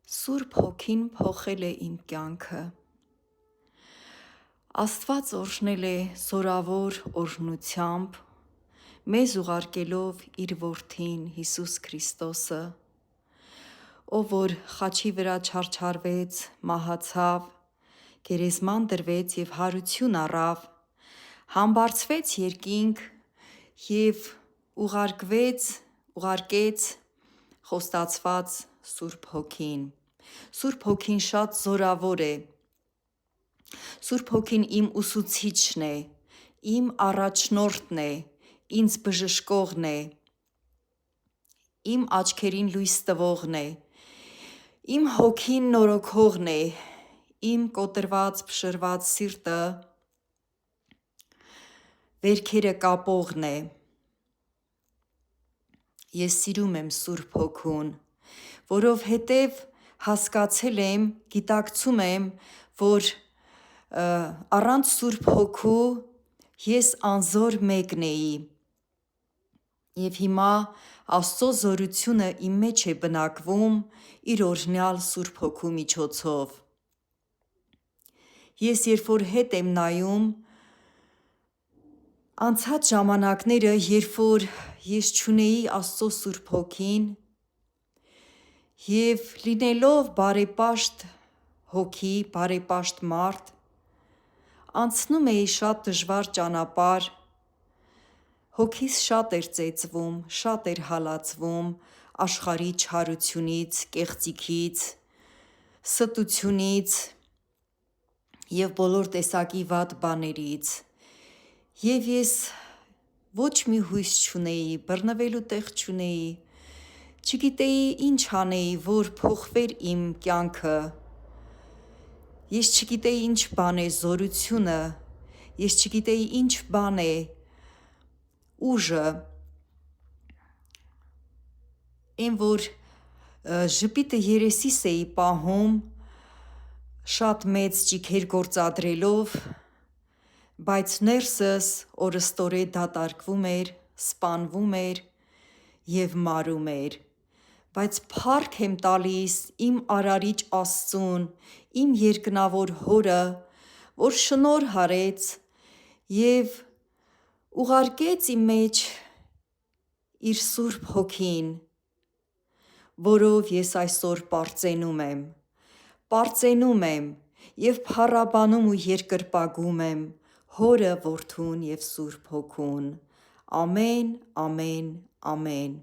Սուրբ Հոգին փոխել է իմ կյանքը։ Աստված օրհնել է զորավոր օրհնությամբ, մեզ ուղարկելով իր որդին Հիսուս Քրիստոսը, ով որ խաչի վրա չարչարվեց, մահացավ, գերեզման դրվեց և հարություն առավ, համբարձվեց երկինք և ուղարկեց խոստացված Սուրբ Հոգին։ Սուրբ Հոգին շատ զորավոր է։ Սուրբ Հոգին իմ ուսուցիչն է, իմ առաջնորդն է, ինձ բժշկողն է, իմ աչքերին լույս տվողն է, իմ հոգին նորոգողն է, իմ կոտրված, փշրված սիրտը վերքերը կապողն է։ Ես սիրում եմ Սուրբ Հոգուն, որովհետև հասկացել եմ, գիտակցում եմ, որ առանց Սուրբ Հոգու ես անզոր մեկն էի, և հիմա Աստծո զորությունը իմ մեջ է բնակվում իր օրհնյալ Սուրբ Հոգու միջոցով։ Ես երբ որ հետ եմ նայում անցած ժամանակները, երբ որ ես չունեի Աստծո Սուրբ Հոգին, և լինելով բարեպաշտ հոգի, բարեպաշտ մարդ, անցնում էի շատ դժվար ճանապարհ, հոգիս շատ էր ծեծվում, շատ էր հալածվում աշխարհի չարությունից, կեղծիքից, ստությունից և բոլոր տեսակի վատ բաներից, և ես ոչ մի հույս չունեի, բռնվելու տեղ չունեի, չգիտեի ինչ անեի, որ փոխվեր իմ կյանքը, ես չգիտեի ինչ բան է զորությունը, ես չգիտեի ինչ բան է ուժը, էն որ ժպիտը երեսիս էի պահում, շատ մեծ ճիգեր գործադրելով, բայց ներսս օրըստօրե դատարկվում էր, սպանվում էր և մարում էր, բայց փառք եմ տալիս իմ Արարիչ Աստծուն, իմ երկնավոր Հորը, որ շնորհ արեց և ուղարկեց իմ մեջ իր Սուրբ Հոգին, որով ես այսօր պարծենում եմ և փառաբանում ու երկրպագում եմ Հորը, Որդուն և Սուրբ Հոգուն։ Ամեն, ամեն, ամեն։